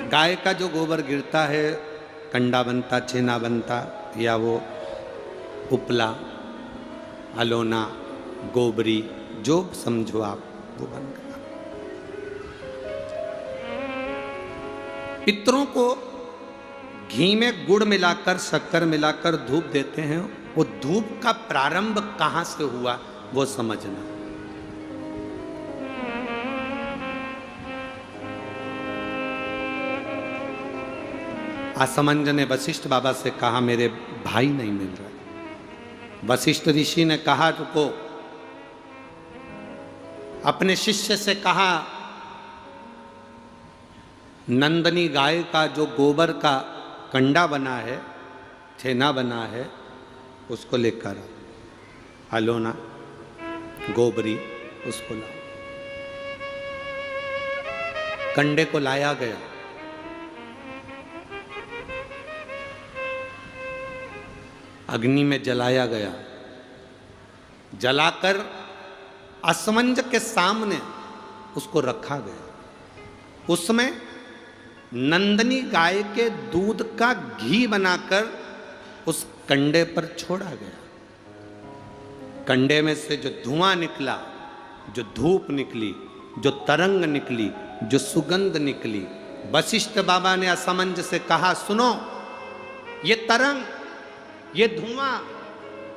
गाय का जो गोबर गिरता है, कंडा बनता, छेना बनता, या वो उपला, अलोना, गोबरी, जो समझो आप, वो बन गया। पितरों को घी में गुड़ मिलाकर, शक्कर मिलाकर धूप देते हैं। वो धूप का प्रारंभ कहां से हुआ वो समझना। असमंज ने वशिष्ठ बाबा से कहा मेरे भाई नहीं मिल रहे। वशिष्ठ ऋषि ने कहा रुको, अपने शिष्य से कहा नंदनी गाय का जो गोबर का कंडा बना है, छेना बना है, उसको लेकर अलोना, गोबरी, उसको लाओ। कंडे को लाया गया। अग्नि में जलाया गया। जलाकर असमंज के सामने उसको रखा गया। उसमें नंदनी गाय के दूध का घी बनाकर उस कंडे पर छोड़ा गया। कंडे में से जो धुआं निकला, जो धूप निकली, जो तरंग निकली, जो सुगंध निकली, वशिष्ठ बाबा ने असमंज से कहा सुनो, ये तरंग, ये धुआं,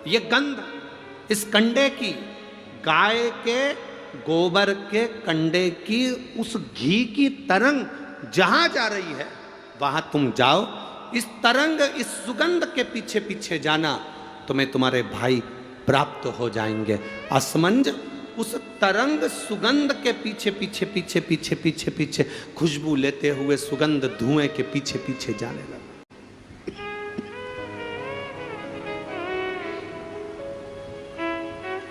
ये गंध इस कंडे की, गाय के गोबर के कंडे की उस घी की तरंग जहां जा रही है वहां तुम जाओ। इस तरंग, इस सुगंध के पीछे पीछे जाना, तुम्हें तुम्हारे भाई प्राप्त हो जाएंगे। असमंज उस तरंग सुगंध के पीछे पीछे पीछे पीछे पीछे पीछे खुशबू लेते हुए सुगंध धुएं के पीछे पीछे जाने लगा।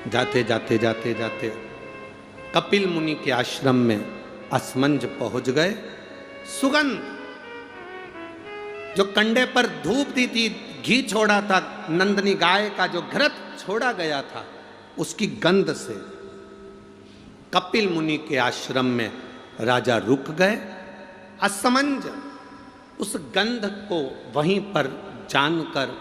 जाते जाते जाते जाते कपिल मुनि के आश्रम में असमंज पहुंच गए। सुगंध, जो कंडे पर धूप दी थी, घी छोड़ा था, नंदनी गाय का जो घृत छोड़ा गया था, उसकी गंध से कपिल मुनि के आश्रम में राजा रुक गए। असमंज उस गंध को वहीं पर जानकर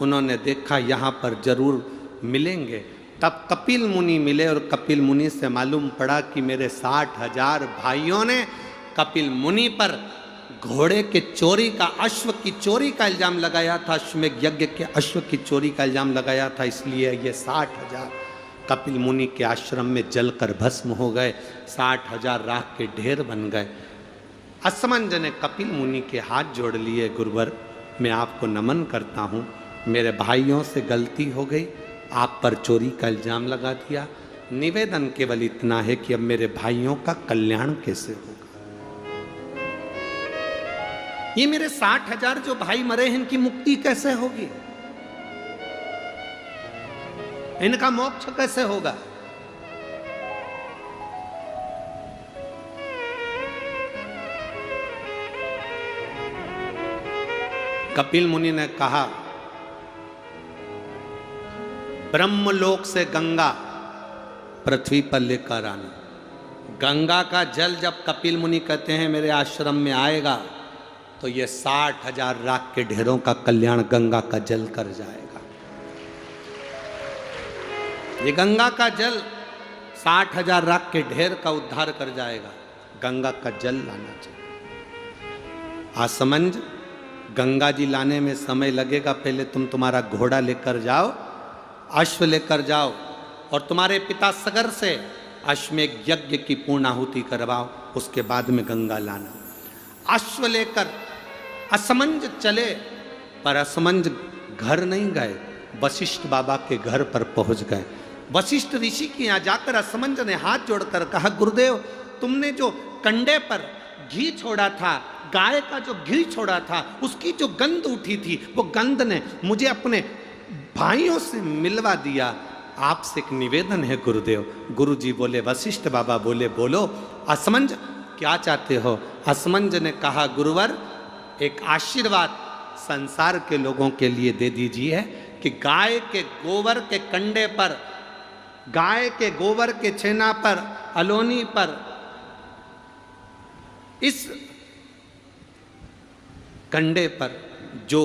उन्होंने देखा यहां पर जरूर मिलेंगे। तब कपिल मुनि मिले और कपिल मुनि से मालूम पड़ा कि मेरे 60,000 भाइयों ने कपिल मुनि पर घोड़े के चोरी का, अश्व की चोरी का इल्जाम लगाया था। अश्वमेध यज्ञ के अश्व की चोरी का इल्जाम लगाया था, इसलिए ये 60,000 कपिल मुनि के आश्रम में जलकर भस्म हो गए। 60,000 राख के ढेर बन गए। असमंज ने कपिल मुनि के हाथ जोड़ लिए, गुरुवर मैं आपको नमन करता हूँ, मेरे भाइयों से गलती हो गई, आप पर चोरी का इल्जाम लगा दिया। निवेदन केवल इतना है कि अब मेरे भाइयों का कल्याण कैसे होगा। ये मेरे 60,000 जो भाई मरे हैं, इनकी मुक्ति कैसे होगी, इनका मोक्ष कैसे होगा। कपिल मुनि ने कहा ब्रह्मलोक से गंगा पृथ्वी पर लेकर आना। गंगा का जल जब कपिल मुनि कहते हैं मेरे आश्रम में आएगा, तो ये 60,000 राख के ढेरों का कल्याण गंगा का जल कर जाएगा। ये गंगा का जल 60,000 राख के ढेर का उद्धार कर जाएगा। गंगा का जल लाना चाहिए। असमंज, गंगा जी लाने में समय लगेगा, पहले तुम तुम्हारा घोड़ा लेकर जाओ, अश्व लेकर जाओ और तुम्हारे पिता सगर से अश्वमेध यज्ञ की पूर्णाहुति करवाओ, उसके बाद में गंगा लाना। अश्व लेकर असमंज चले, पर असमंज घर नहीं गए, वशिष्ठ बाबा के घर पर पहुंच गए। वशिष्ठ ऋषि के यहाँ जाकर असमंज ने हाथ जोड़कर कहा गुरुदेव, तुमने जो कंडे पर घी छोड़ा था, गाय का जो घी छोड़ा था, उसकी जो गंध उठी थी, वो गंध ने मुझे अपने भाइयों से मिलवा दिया। आपसे एक निवेदन है गुरुदेव। गुरुजी बोले, वशिष्ठ बाबा बोले बोलो असमंज क्या चाहते हो। असमंज ने कहा गुरुवर, एक आशीर्वाद संसार के लोगों के लिए दे दीजिए कि गाय के गोबर के कंडे पर, गाय के गोबर के छेना पर, अलोनी पर इस कंडे पर जो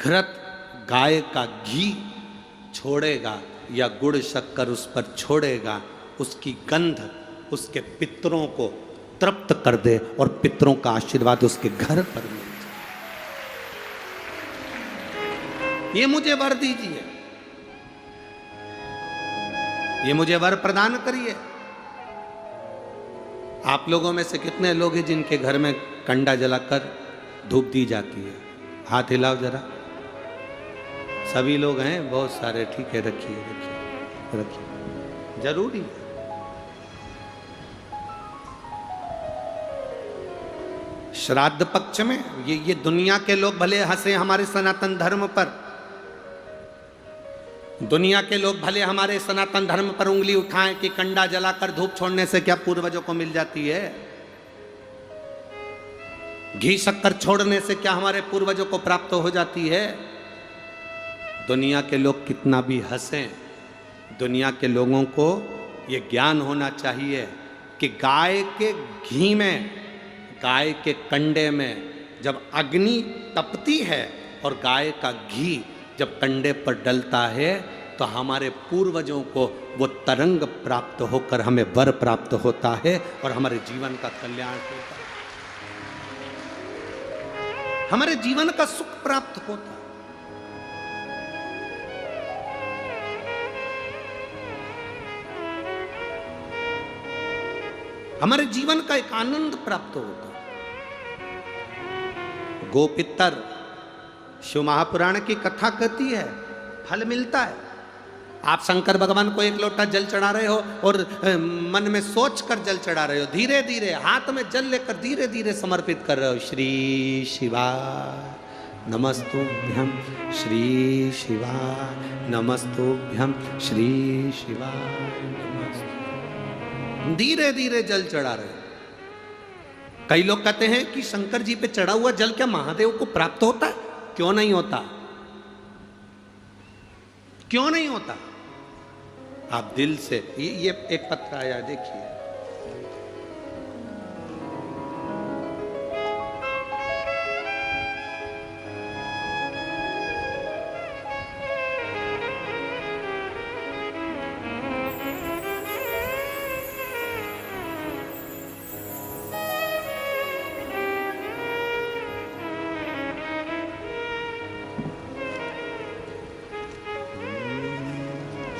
घृत गाय का घी छोड़ेगा या गुड़ शक्कर उस पर छोड़ेगा, उसकी गंध उसके पितरों को तृप्त कर दे और पितरों का आशीर्वाद उसके घर पर मिल जाए। ये मुझे वर दीजिए, ये मुझे वर प्रदान करिए। आप लोगों में से कितने लोग हैं जिनके घर में कंडा जलाकर धूप दी जाती है? हाथ हिलाओ जरा। सभी लोग हैं, बहुत सारे। ठीक है, रखिए रखिए रखिए, जरूरी है। श्राद्ध पक्ष में ये दुनिया के लोग भले हंसे हमारे सनातन धर्म पर, दुनिया के लोग भले हमारे सनातन धर्म पर उंगली उठाएं कि कंडा जलाकर धूप छोड़ने से क्या पूर्वजों को मिल जाती है, घी शक्कर छोड़ने से क्या हमारे पूर्वजों को प्राप्त हो जाती है। दुनिया के लोग कितना भी हंसें, दुनिया के लोगों को ये ज्ञान होना चाहिए कि गाय के घी में, गाय के कंडे में जब अग्नि तपती है और गाय का घी जब कंडे पर डलता है तो हमारे पूर्वजों को वो तरंग प्राप्त होकर हमें वर प्राप्त होता है और हमारे जीवन का कल्याण होता है, हमारे जीवन का सुख प्राप्त होता है। हमारे जीवन का एक आनंद प्राप्त होता है। गोपितर शिव महापुराण की कथा कहती है, फल मिलता है। आप शंकर भगवान को एक लोटा जल चढ़ा रहे हो और मन में सोच कर जल चढ़ा रहे हो, धीरे धीरे हाथ में जल लेकर धीरे धीरे समर्पित कर रहे हो। श्री शिवाय नमस्तुभ्यं, श्री शिवाय नमस्तुभ्यं, श्री शिवाय नमस्तुभ्यं, धीरे धीरे जल चढ़ा रहे हो। कई लोग कहते हैं कि शंकर जी पे चढ़ा हुआ जल क्या महादेव को प्राप्त होता है? क्यों नहीं होता? क्यों नहीं होता? आप दिल से, ये एक पत्र आया, देखिए।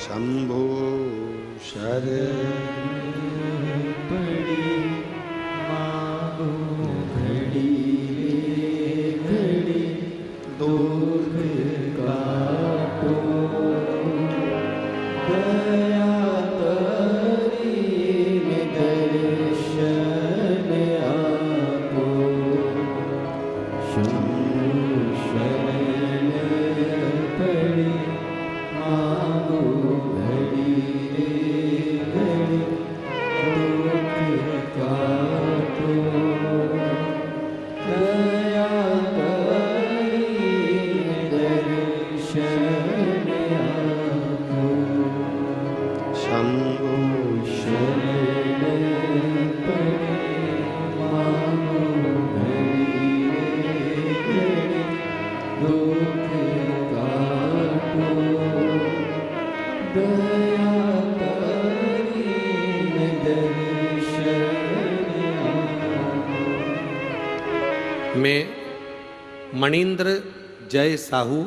शंभो शरण पड़ी मांगो घड़ी घड़ी, दुख काटो दया करी दर्शन आपो। शंभो शरण पड़ी मांगो घड़ी घड़ी, दुख काटो दया करी दर्शन आपो। शंभो शरण पड़ी मांगो घड़ी घड़ी, दुख काटो दया करी दर्शन आपो। मैं मणिंद्र जय साहू,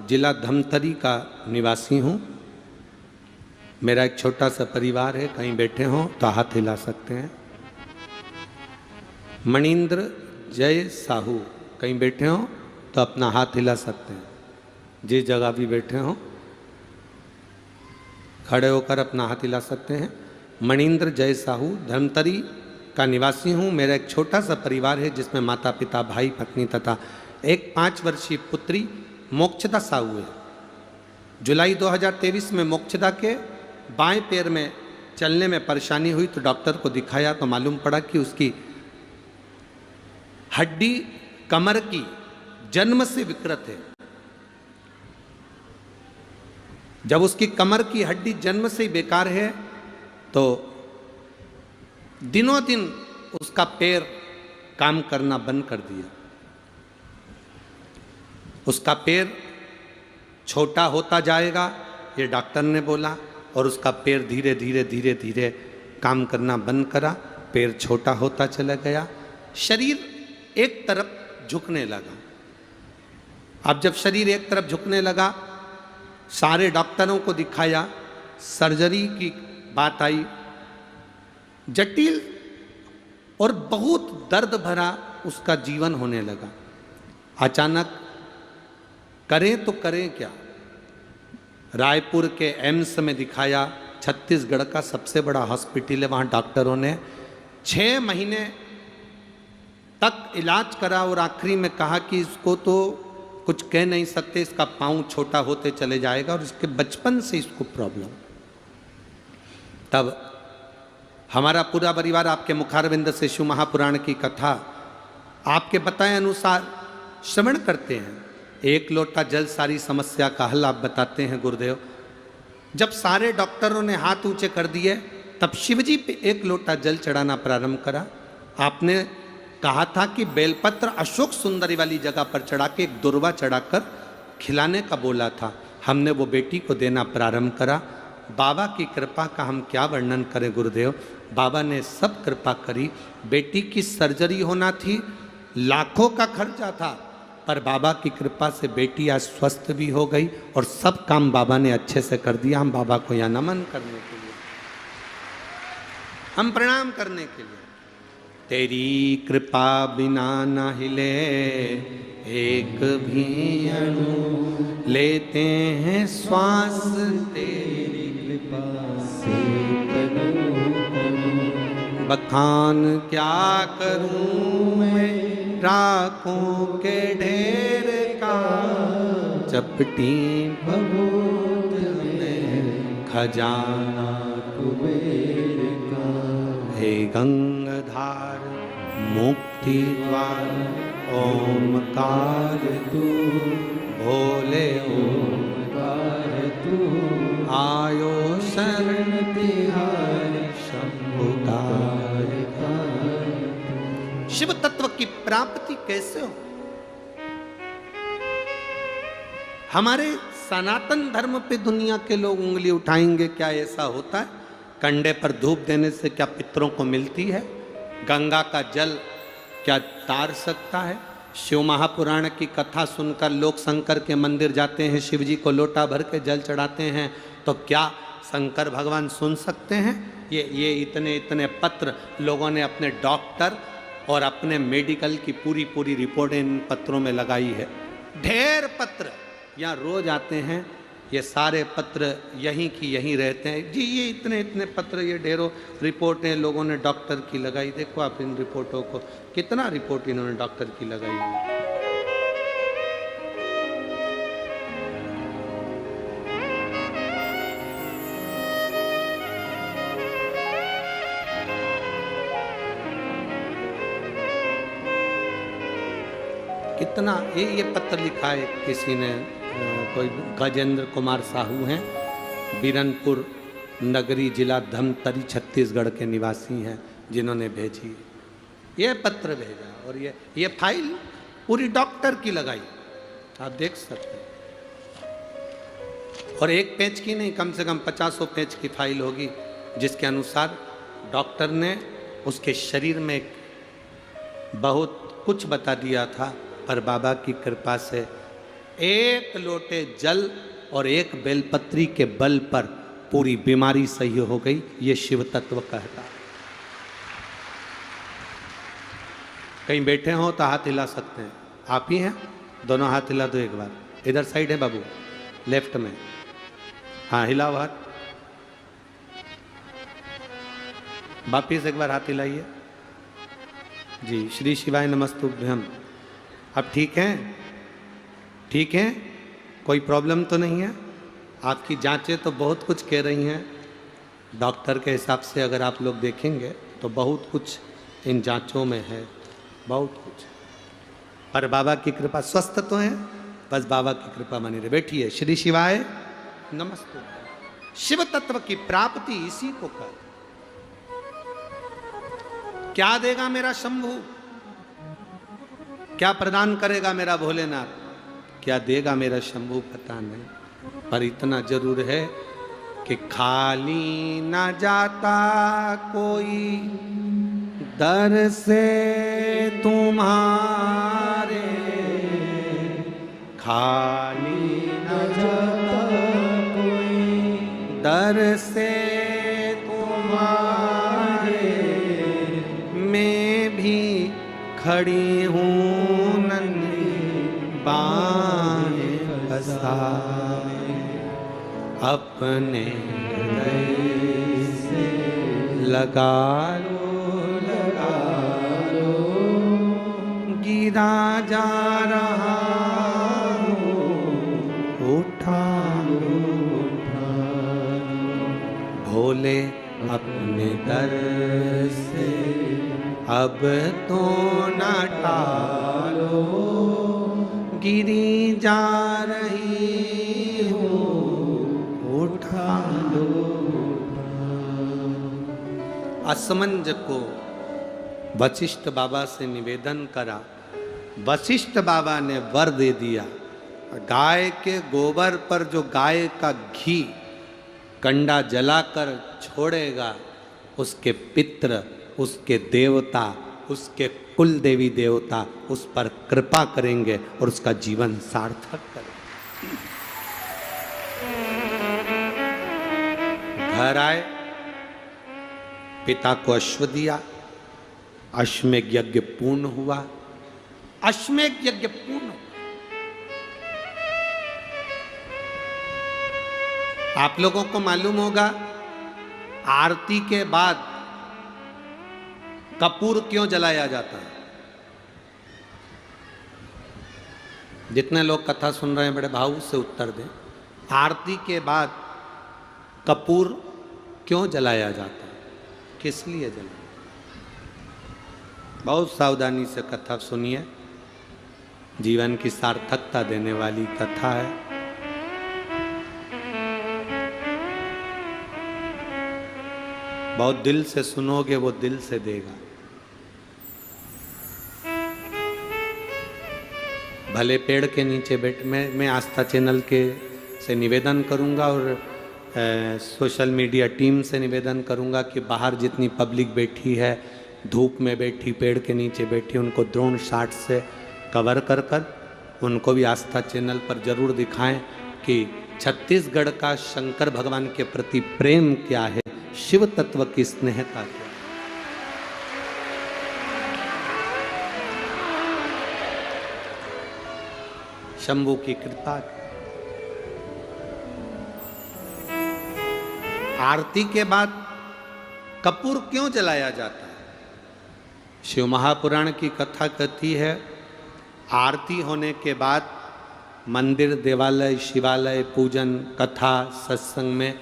जिला धमतरी का निवासी हूँ। मेरा एक छोटा सा परिवार है, कहीं बैठे हों तो हाथ हिला सकते हैं। मणिंद्र जय साहू, कहीं बैठे हों तो अपना हाथ हिला सकते हैं। जिस जगह भी बैठे हों खड़े होकर अपना हाथ हिला सकते हैं। मणिंद्र जय साहू, धमतरी का निवासी हूँ। मेरा एक छोटा सा परिवार है जिसमें माता पिता, भाई, पत्नी तथा एक 5 वर्षीय पुत्री मोक्षदा साहू है। जुलाई 2023 में मोक्षदा के बाएं पैर में चलने में परेशानी हुई तो डॉक्टर को दिखाया तो मालूम पड़ा कि उसकी हड्डी कमर की जन्म से विकृत है। जब उसकी कमर की हड्डी जन्म से ही बेकार है तो दिनों दिन उसका पैर काम करना बंद कर दिया। उसका पैर छोटा होता जाएगा, ये डॉक्टर ने बोला, और उसका पैर धीरे धीरे धीरे धीरे काम करना बंद करा, पैर छोटा होता चला गया, शरीर एक तरफ झुकने लगा। अब जब शरीर एक तरफ झुकने लगा, सारे डॉक्टरों को दिखाया, सर्जरी की बात आई, जटिल और बहुत दर्द भरा उसका जीवन होने लगा। अचानक करें तो करें क्या, रायपुर के एम्स में दिखाया, छत्तीसगढ़ का सबसे बड़ा हॉस्पिटल है, वहाँ डॉक्टरों ने 6 महीने तक इलाज करा और आखिरी में कहा कि इसको तो कुछ कह नहीं सकते, इसका पाँव छोटा होते चले जाएगा और इसके बचपन से इसको प्रॉब्लम। तब हमारा पूरा परिवार आपके मुखारविंद से शिव महापुराण की कथा आपके बताए अनुसार श्रवण करते हैं। एक लोटा जल सारी समस्या का हल आप बताते हैं गुरुदेव। जब सारे डॉक्टरों ने हाथ ऊंचे कर दिए, तब शिवजी पे एक लोटा जल चढ़ाना प्रारंभ करा। आपने कहा था कि बेलपत्र अशोक सुंदरी वाली जगह पर चढ़ा के एक दुर्वा चढ़ाकर खिलाने का बोला था। हमने वो बेटी को देना प्रारंभ करा। बाबा की कृपा का हम क्या वर्णन करें गुरुदेव, बाबा ने सब कृपा करी। बेटी की सर्जरी होना थी, लाखों का खर्चा था, पर बाबा की कृपा से बेटी आज स्वस्थ भी हो गई और सब काम बाबा ने अच्छे से कर दिया। हम बाबा को यहाँ नमन करने के लिए, हम प्रणाम करने के लिए। तेरी कृपा बिना न हिले एक भी अणु, लेते हैं श्वास तेरी कृपा से तनु तनु। बखान क्या करूं मैं राखों के ढेर का, चपटी भभूत में खजाना कुबेर का। हे गंगाधार मुक्ति द्वार ओमकार तू, भोले ओमकार तू। आयो शरण तिहारी शंभुदार। शिव तत्व की प्राप्ति कैसे हो? हमारे सनातन धर्म पे दुनिया के लोग उंगली उठाएंगे, क्या ऐसा होता है? कंडे पर धूप देने से क्या पितरों को मिलती है? गंगा का जल क्या तार सकता है? शिव महापुराण की कथा सुनकर लोग शंकर के मंदिर जाते हैं, शिव जी को लोटा भर के जल चढ़ाते हैं, तो क्या शंकर भगवान सुन सकते हैं? ये इतने इतने पत्र लोगों ने अपने डॉक्टर और अपने मेडिकल की पूरी रिपोर्टें इन पत्रों में लगाई है। ढेर पत्र यहाँ रोज आते हैं, ये सारे पत्र यहीं की यहीं रहते हैं जी। ये इतने इतने पत्र, ये ढेरों रिपोर्टें लोगों ने डॉक्टर की लगाई। देखो आप इन रिपोर्टों को, कितना रिपोर्ट इन्होंने डॉक्टर की लगाई है। कितना ये पत्र लिखा है किसी ने, कोई गजेंद्र कुमार साहू हैं, बीरनपुर नगरी जिला धमतरी छत्तीसगढ़ के निवासी हैं, जिन्होंने भेजी ये पत्र भेजा। और ये फाइल पूरी डॉक्टर की लगाई, आप देख सकते हैं। और एक पेज की नहीं, कम से कम 50 पेज की फाइल होगी, जिसके अनुसार डॉक्टर ने उसके शरीर में बहुत कुछ बता दिया था, पर बाबा की कृपा से एक लोटे जल और एक बेलपत्री के बल पर पूरी बीमारी सही हो गई। ये शिव तत्व कहता है। कहीं बैठे हो तो हाथ हिला सकते हैं, आप ही हैं, दोनों हाथ हिला दो एक बार। इधर साइड है बाबू, लेफ्ट में, हाँ हिलाओ हाथ। वापिस एक बार हाथ हिलाइए जी। श्री शिवाय नमस्तुभ्यम। अब ठीक हैं? ठीक हैं, कोई प्रॉब्लम तो नहीं है? आपकी जांचें तो बहुत कुछ कह रही हैं, डॉक्टर के हिसाब से अगर आप लोग देखेंगे तो बहुत कुछ इन जांचों में है, बहुत कुछ। पर बाबा की कृपा, स्वस्थ तो हैं, बस बाबा की कृपा बनी रहे। बैठिए। श्री शिवाय नमस्ते। शिव तत्व की प्राप्ति इसी को कर। क्या देगा मेरा शंभू, क्या प्रदान करेगा मेरा भोलेनाथ? क्या देगा मेरा शंभू पता नहीं, पर इतना जरूर है कि खाली ना जाता कोई दर से तुम्हारे, खाली न जाता कोई दर से तुम्हारे, मैं भी खड़ी हूँ नन्ही बाहें पसारे, अपने हृदय से लगा लो, गिरा जा रहा हूँ, उठा भोले अपने दर से अब तो न टालो, गिरी जा रही हूँ, उठा लो। असमंज को वशिष्ठ बाबा से निवेदन करा, वशिष्ठ बाबा ने वर दे दिया, गाय के गोबर पर जो गाय का घी कंडा जलाकर छोड़ेगा, उसके पितृ, उसके देवता, उसके कुल देवी देवता उस पर कृपा करेंगे और उसका जीवन सार्थक करेंगे। घर आए, पिता को अश्व दिया, अश्वमेध यज्ञ पूर्ण हुआ, अश्वमेध यज्ञ पूर्ण। आप लोगों को मालूम होगा आरती के बाद कपूर क्यों जलाया जाता है? जितने लोग कथा सुन रहे हैं बड़े भाव से उत्तर दें। आरती के बाद कपूर क्यों जलाया जाता है, किस लिए जलाया? बहुत सावधानी से कथा सुनिए, जीवन की सार्थकता देने वाली कथा है। बहुत दिल से सुनोगे वो दिल से देगा। भले पेड़ के नीचे बैठ, मैं आस्था चैनल के से निवेदन करूंगा और सोशल मीडिया टीम से निवेदन करूंगा कि बाहर जितनी पब्लिक बैठी है, धूप में बैठी, पेड़ के नीचे बैठी, उनको ड्रोन शॉट से कवर कर उनको भी आस्था चैनल पर जरूर दिखाएं कि छत्तीसगढ़ का शंकर भगवान के प्रति प्रेम क्या है, शिव तत्व की स्नेहता क्या। शंभू की कृपा। आरती के बाद कपूर क्यों जलाया जाता है? शिव महापुराण की कथा कहती है, आरती होने के बाद मंदिर, देवालय, शिवालय, पूजन, कथा, सत्संग में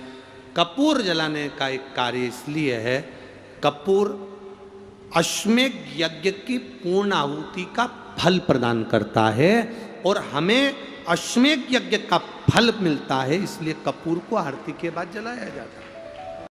कपूर जलाने का एक कार्य इसलिए है, कपूर अश्वमेध यज्ञ की पूर्ण आहुति का फल प्रदान करता है और हमें अश्वमेध यज्ञ का फल मिलता है, इसलिए कपूर को आरती के बाद जलाया जाता है।